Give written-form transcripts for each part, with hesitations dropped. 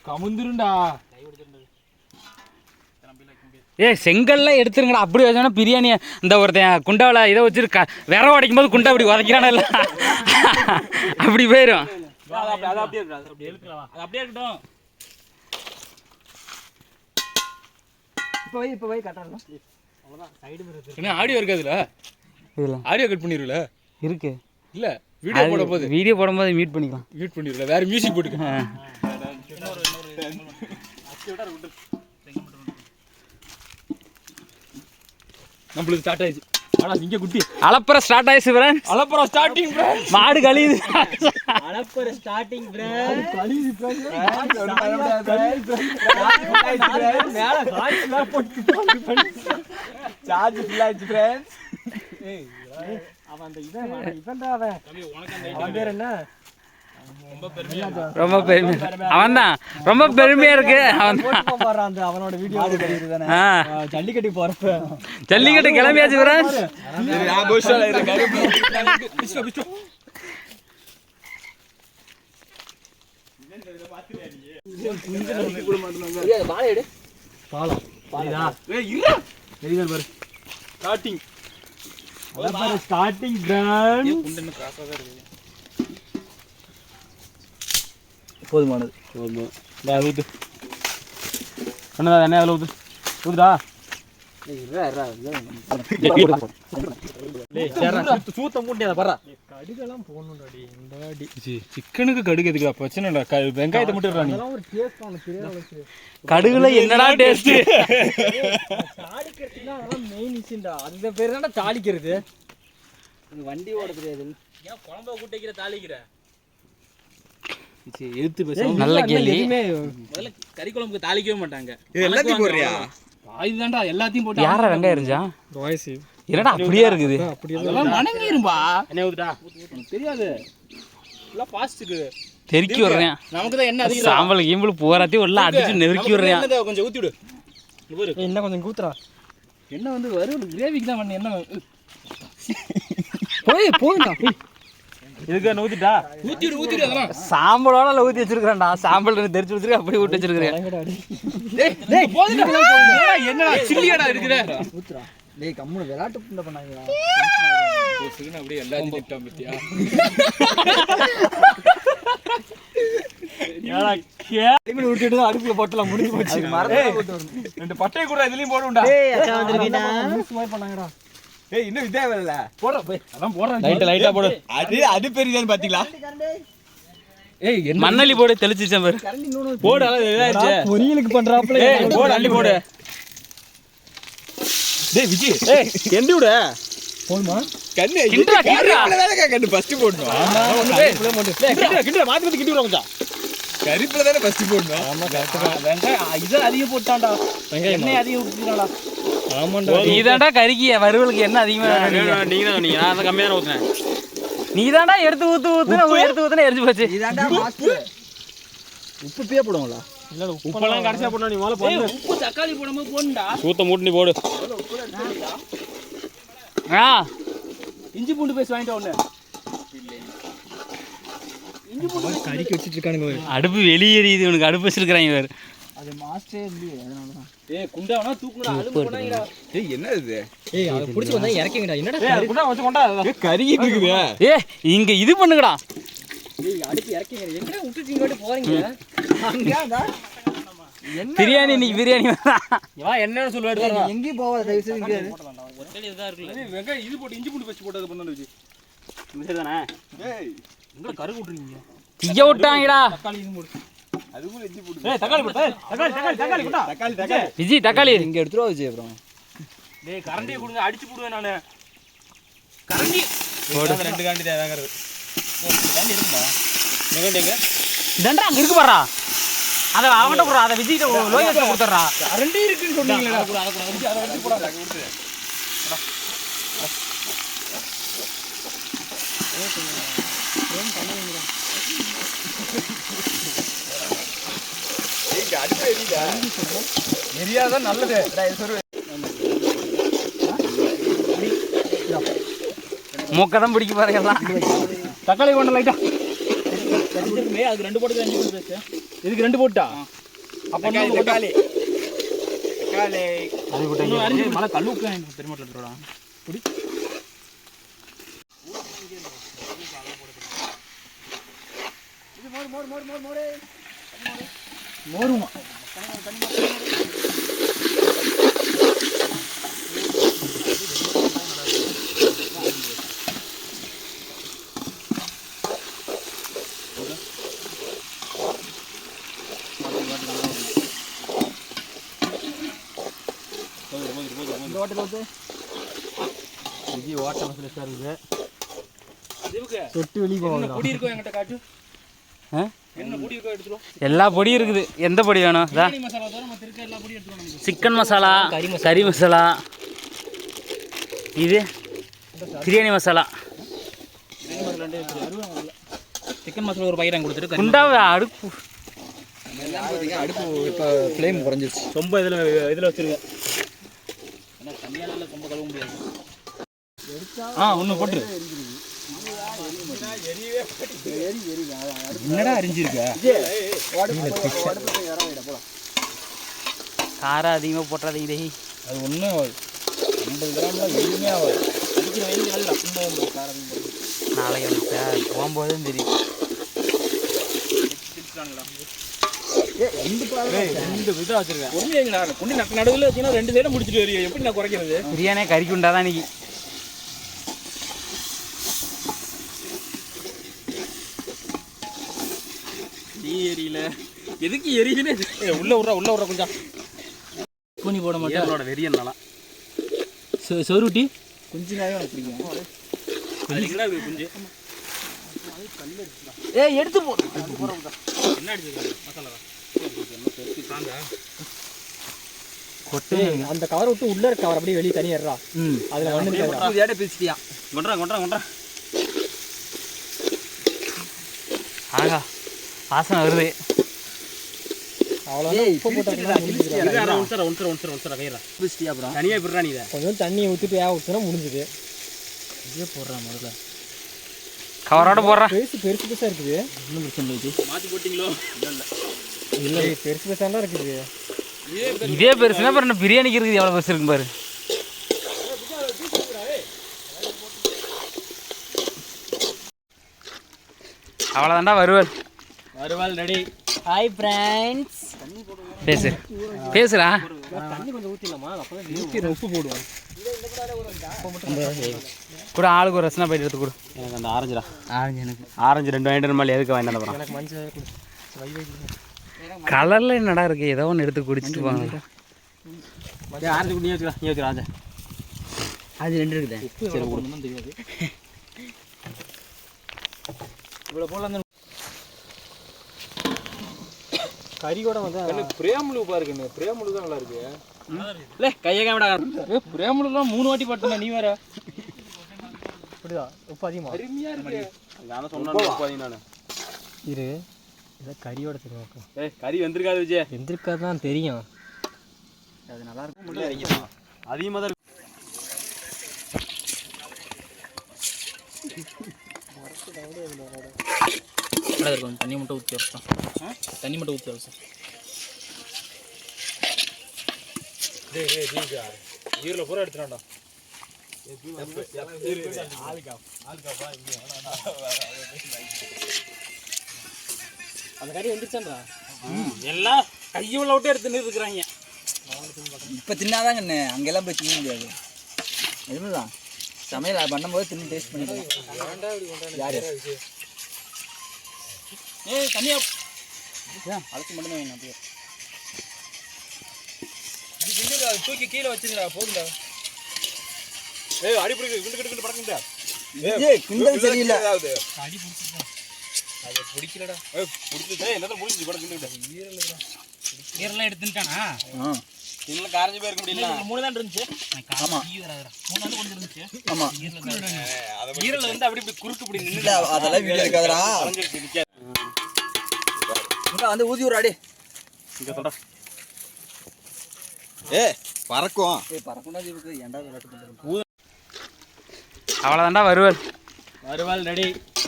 கமுந்துருண்டா. ஏ செங்கல்லாம் எடுத்துருங்கடா. அப்படி வச்சோன்னா பிரியாணி இந்த ஒருத்தன் குண்டாவில் இதை வச்சுட்டு விர உடைக்கும் போது குண்டா அப்படி உதைக்கிறானே இல்லை அப்படி போயிடும். அப்படியே இருக்கட்டும். இப்போ போய் கட்டாடலாம். என்ன ஆடியோ இருக்காதுல? இதில் ஆடியோ கட் பண்ணிடுல இருக்கு இல்லை வீடியோ போடும்போது மியூட் பண்ணிக்கலாம். மியூட் பண்ணிடுல வேற மியூசிக் போட்டுக்க. நம்மளுக்கு ஸ்டார்ட் ஆயிடுச்சு. ஆனா இங்க குட்டி அலப்பற ஸ்டார்ட் ஆயிடுச்சு ஃப்ரெண்ட்ஸ். அலப்பற ஸ்டார்டிங் ஃப்ரெண்ட்ஸ். மாடு கழியுது. அலப்பற ஸ்டார்டிங் ஃப்ரெண்ட்ஸ். கழியுது ஃப்ரெண்ட்ஸ். மேல காய்ஸ்ல போட்டு சார்ஜ் ஃபுல் ஆயிடுச்சு ஃப்ரெண்ட்ஸ். ஏய் அவன் அந்த இவன்டா அவன் பேர் என்ன? ரொம்ப பெருமையா அவன்தான் ரொம்ப பெருமையா இருக்கு. அந்த அவனோட வீடியோ ஜல்லிக்கட்டு போறப்ப ஜல்லிக்கட்டு கிளம்பியாச்சு ஃப்ரெண்ட்ஸ். ஸ்டார்டிங் பிராண்ட் போதுமானது. ஊத்து என்ன அதில் ஊத்து ஊத்துடா. சூத்த மூட்டியாத பரா. கடுகெல்லாம் போடணும்டாடி. இந்த வாடி சிக்கனுக்கு கடுகு எதுக்குடா? பிரச்சனை இல்லை. வெங்காயத்தை மட்டும் ஒரு டேஸ்ட் அவனுக்கு தெரியாது. கடுகுல என்னடா டேஸ்ட்? தாளிக்கிறதுனா அதெல்லாம் மெயின் விஷயம்டா. அந்த பேர் தானே தாளிக்கிறது. வண்டி ஓட தெரியாது. ஏன் குழம்பு கூட்டிக்கிற தாளிக்கிற? நல்ல கேள்வி. முதல்ல கறி குழம்புக்கு தாளிக்கவே மாட்டாங்க. எல்லாத்தையும் போடுறியா? இதுதான்டா எல்லாத்தையும் போட்டு. யாரா வெங்காயம் இருந்துச்சா? வாய்ஸ் என்னடா அப்படியே இருக்குது? அதெல்லாம் வணங்கிரும்பா. என்ன ஊத்துடா? தெரியாது. எல்லாம் பாஸ்ட்க்கு தெறிக்கி விடுறேன். நமக்கு தான் என்ன அதிகம். சாம்பல் கீம்பல் போராத்தையும் உள்ள அடிச்சு நெருக்கி விடுறேன். கொஞ்சம் ஊத்தி விடு. என்ன கொஞ்சம் கூத்துறா. என்ன வந்து வரும் கிரேவிக்கு தான் பண்ண. என்ன போயிடா இதுக்கு என்ன ஊத்திட்டா? ஊத்திடு அதெல்லாம். சாம்பலோட ஊத்தி வச்சிருக்கேன்டா. சாம்பல் தெரிச்சு வச்சிருக்கேன். அப்படி ஊட்டி வச்சிருக்கேன். என்னடா சில்லியாடா இருக்குற? ஊத்துறா. டேய் கம்முனு விளையாட்டு புண்ட பண்ணாங்கடா. சின்ன அப்படியே எல்லாத்தையும் திட்டாம பத்தியா? ஏடா கேமி ஊத்திட்டு அடுப்புல போட்டலாம் முடிஞ்சு போச்சு. ரெண்டு பட்டை கூட இதுலயும் போடுடா. டேய் அக்கா வந்திருக்கீடா. ஸ்மைல் பண்ணாங்கடா. ஏய் இன்னும் இதே வரல. போடுற போய். அதான் போடுறேன். லைட்டா போடு. அது பெரியதான்னு பாத்தீங்களா? ஏய் என்ன மண்ணலி போடு தெளிச்சிச்சேன் பாரு. போடு அத இதாயிடுச்சு. பொரியலுக்கு பண்றாப்ல. ஏய் போடு அள்ளி போடு. டேய் விஜி ஏய் கெண்டி விடு. போடுமா? கண்ணு கிண்டா வேற கண்ணு ஃபர்ஸ்ட் போடணும். ஆமா டேய் கிண்டா மாத்தி கிண்டி விடு கொஞ்சம். கறிப்புல தான ஃபர்ஸ்ட் போடணும். ஆமா கரெக்ட்டா. வெங்காயம் இத அதிகம் போட்டான்டா. வெங்காயம் என்ன அதிகம் ஊத்தினாடா? ஆமாண்டா. நீதான்டா கறிக்கு வறுவலுக்கு என்ன அதிகமா நீங்க நான் அத கம்மியா தான் ஊத்துனேன். நீதான்டா எடுத்து ஊத்துனா எரிஞ்சு போச்சு. இதான்டா மாஸ்டர். உப்பு பே போடுங்களா? இல்ல உப்பெல்லாம் கடைசியா போடணும். நீ முதல்ல போடு. உப்பு தக்காளி போடும்போது போடுடா. சூத்த மூட்டு நீ போடு. இஞ்சி பூண்டு பேஸ்ட் வாங்கிட்டு ஒண்ணு. இஞ்சி பூண்டு கறிக்கு வச்சிட்டு இருக்கானுங்க. அடுப்பு வெளியேறிது. உனக்கு அடுப்பு வச்சிருக்காங்க வேற. அது மாஸ்டரே இல்ல அதனால தான். ஏய் குண்டாவனா தூக்குடா. அழுப்பு போடாங்கடா. ஏய் என்ன இது? ஏய் அத புடிச்சு வந்தா இறக்கிங்கடா. என்னடா ஏய் குண்டா வச்சு கொண்டா. ஏய் கறிக்கிட்டு இருக்குது. ஏய் இங்க இது பண்ணுங்கடா. ஏய் அடுத்து இறக்கிங்க. எங்க விட்டுட்டீங்க மட்டும் போறீங்க? அங்கடா. பிரியாணி இன்னைக்கு பிரியாணி வா என்னன்னு சொல்லுவாரு. எங்க போவா தயவு செய்து இங்க. ஒத்தடி இதா இருக்குல. ஏய் வெங்காயம் இது போட்டு இஞ்சி பூண்டு பேஸ்ட் போட்டது பண்ணனும் விஜி. சரிதானே? ஏய் எங்க கரு விட்டுறீங்க? தீய விட்டாங்கடா. தக்காளி இது போடு. அதுக்குள்ள இஞ்சி போடு. ஏய் தக்காளி போடு. தக்காளி குண்டா. தக்காளி. விஜி தக்காளி இங்க எடுத்துறோம் விஜி அப்புறம். டேய் கரண்டியை கொடுங்க அடிச்சு போடுவேன் நானு. கரண்டி போடு. ரெண்டு காண்டி தேவைங்கிறது. காண்டி இருக்குடா. எங்கங்க? இதண்டா அங்க இருக்கு பாறா. அத அவன்ட்ட போறா. அத விஜிட்ட லோயஸ்ல கொடுத்துறா. கரண்டி இருக்குன்னு சொன்னீங்களேடா. அத வச்சு போடா. கொடுத்து. எரியாதான் நல்லது. மூக்க தான் பிடிக்க பாருங்க எல்லாம். தக்காளி கொண்டு லைட்டா அதுக்கு 2 போட்டு 5 போட்டு இதுக்கு 2 போட்டா அப்ப தக்காளி அது போட்டு அரிஞ்சு மழை கல்லுக்கு பெருமாட்டா புடி மோருமா ஓட்ட மசாலா சார் இருக்குது சொட்டு வெளியே போவாங்க. பொடி இருக்கோ என்கிட்ட காட்டு என்ன பொடி இருக்கோ எடுத்துரும் எல்லா பொடியும் இருக்குது. எந்த பொடி வேணும்? பிரியாணி மசாலா தவிர மற்ற இருக்க எல்லா பொடியும் எடுத்துரும் நமக்கு. சிக்கன் மசாலா, கறி மசாலா, இது பிரியாணி மசாலா. சிக்கன் மசாலா ஒரு பாக்கெட் கொடுத்துட்டு குண்டாவை அடுப்பு அடுப்பு இப்போ ஃப்ளேம் குறைஞ்சிருச்சு. ரொம்ப இதில் வச்சுருங்க. ஏன்னா தண்ணியால் ரொம்ப கழுவ முடியாது. ஒன்று போட்டுரு. என்னடா அரிஞ்சிருக்க? காரம் அதிகமாக போட்டுறாதீங்க டேய். அது ஒன்றும் 50 கிராம்லாம் எதுவுமே ஆகாது. அடிக்கிற வெயில் நல்ல அப்படி காரம் நாளைக்கு எனக்கு போகும்போதும் தெரியும். இந்த இதாக வச்சிருக்கேன். ஒன்று குண்டி நடுவில் வச்சுன்னா 2 சைடும் முடிச்சுட்டு வரையும். எப்படி நான் குறைக்கிறது? பிரியாணியே கறி குண்டா தான் இன்னைக்கு. எரியல எதுக்கு எரியுதுன்னு உள்ள விட்றா கொஞ்சம் பூனி போட மாட்டேன். அவளோட வெறியனால சொருட்டி கொஞ்சம் நேரம் எனக்கு பிடிக்கும். குஞ்சு எடுத்து போ. என்ன அடிச்சிருக்காங்க மசாலா கொட்டு அந்த கவர் விட்டு உள்ள இருக்க கவர் அப்படியே வெளியே தனியாடுறா. அதில் வந்து பிரிச்சிட்டியா? கொண்டா ஆகா வாசனை வருது. கொஞ்சம் தண்ணியை ஊற்றிட்டு ஊற்றினா முடிஞ்சுது. இதே போடுறான் முதல்ல கவரோட போடுறான். பெருசு பெருசாக இருக்குது. இன்னும் பிரச்சனை இல்லை. மாற்றி போட்டிங்களோ? இல்லை பெருசு பெருசாக இருக்குது. இதே பெருசுனா அப்புறம் பிரியாணிக்கு இருக்குது. எவ்வளோ பெருசு இருக்கும் பாரு. அவ்வளோதான்டா வறுவல் ரெடி. Hi friends. பேசுறா. தண்ணி கொஞ்சம் ஊற்றிடலாமா? அப்போ உப்பு போடுவாங்க கூட. ஆளுக்கு ஒரு ரசனா போயிட்டு எடுத்து கொடு. எனக்கு அந்த ஆரஞ்சுடா. ஆரஞ்சு 2 வாங்கிட்டு மேலே எதுக்கு வாங்கிட்டு போகிறோம்? எனக்கு மஞ்சள் கலரில் என்னடா இருக்குது? ஏதோ ஒன்று எடுத்து குடிச்சிட்டு போங்க. ஆரஞ்சு குடி வச்சுக்கலாம். ஆரஞ்சு அது 2 இருக்குது. சரி ஒன்றும் தெரியாது. இவ்வளோ போல கறி கூட வந்து பிரேமுழு பாருங்க. பிரேமுழு தான் நல்லா இருக்கு. இல்லை கையை கேமடா. பிரேமுழுலாம் 3 வாட்டி பட்டுனா நீ வேற. அப்படிதான் உப்பு அதிகமாக அருமையாக இருக்கு. நானும் சொன்னேன் நான் இரு. இதை கறியோட தெரியும். கறி வெந்திருக்காது விஜய். வெந்திருக்காது தான் தெரியும். அது நல்லா இருக்கும். அதிகமாக தான் இருக்கும். தண்ணி மட்டும் ஊற்றி வச்சோம். தண்ணி மட்டும் ஊற்றி வச்சோம். ஈரில் பூரா எடுத்துடாண்டா. அந்த கறி வந்துருச்சான்றா. எல்லாம் கையுள்ள விட்டு எடுத்துன்னு இருக்கிறாங்க. இப்போ தின்னாதாங்கண்ணே. அங்கெல்லாம் போய் தின்ன முடியாது. எதுதான் சமையல் பண்ணும்போது தின்னு டேஸ்ட் பண்ணிக்கலாம். யார் தனியா அதுக்கு மட்டும்தான் வேணும். அப்படியே தூக்கி கீழே வச்சுக்கிறா போதுடா. அடிப்படி கிண்டு படக்குண்டா. கிண்டல் சரியில்லை. அடி பிடிச்சிருக்கா? அது பிடிக்கலடா. பிடிச்சிட்டே என்னதான் முடிஞ்சு படக்குண்டா. ஈரெல்லாம் எடுத்துட்டானா? இன்னும் காரஞ்சு போய் இருக்க முடியல. 3 தான் இருந்துச்சு. ஆமா 3 தான் கொஞ்சம் இருந்துச்சு. ஆமா ஈரல் வந்து அப்படி குறுக்கு இப்படி நின்னு. அதெல்லாம் வீடியோ இருக்காதடா. வந்து ஊதி விடுறாடி. இங்க சொல்றா. பறக்கும். பறக்கும்டா ஜீவுக்கு. ஏன்டா விளையாட்டு பண்றது? அவ்வளோதான்டா வறுவல். வறுவல் ரெடி.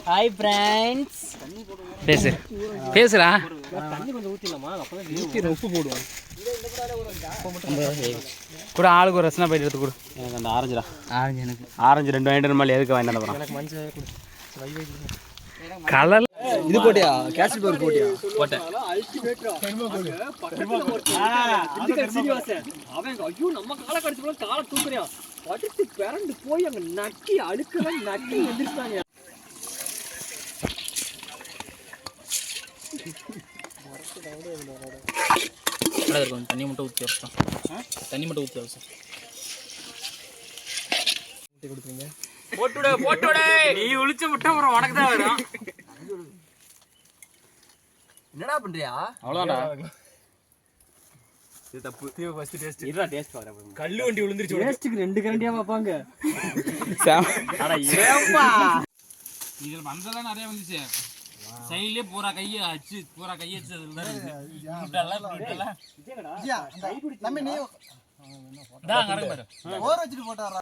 Hi friends. பேசுடா. தண்ணி கொஞ்சம் ஊற்றிடலாமா? அப்போ உப்பு போடுவோம். கூட ஆளுக்கு ஒரு ரசனா போயிட்டு எடுத்து கொடு. எனக்கு அந்த ஆரஞ்சுடா. ஆரஞ்சு எனக்கு. ஆரஞ்சு 2 வாங்கிட்டு மேலே எதுக்கு வாங்கிட்டு போகிறேன்? எனக்கு மஞ்சள் கொடு. கலர் இது போட்டியா? கேஷ்யூ பர்கர் போட்டியா? போட்டேன். ஐயோ நம்ம காலை கடிச்சு காலை தூக்குறியா? அடுத்து பிறண்டு போய் அங்க நக்கி அழுக்கெல்லாம் நக்கி எந்திரிச்சாங்க. தண்ணி மட்டும் ஊற்றி வச்சோம். தண்ணி மட்டும் ஊற்றி வச்சோம். கொடுத்துருங்க. போட்டுவிட நீ உளிச்ச முட்டை அப்புறம் உனக்கு தான் வரும். என்னடா பண்றியா? அவ்வளோதான்டா. இது தப்பு. First taste. இதுதான் டேஸ்ட் பாக்குறேன். கல்லு வண்டி விழுந்துருச்சு. டேஸ்ட்க்கு 2 கரண்டியா பாப்பாங்க. அட ஏப்பா. இதுல மஞ்சள்லாம் நிறைய வந்துச்சு. சைடுலயே பூரா கையை அச்சு பூரா கையை அச்சு அதுல முட்டெல்லாம். நம்ம நீ தான் கரெக்ட் பாரு. ஓர வச்சிட்டு போட்டாரா?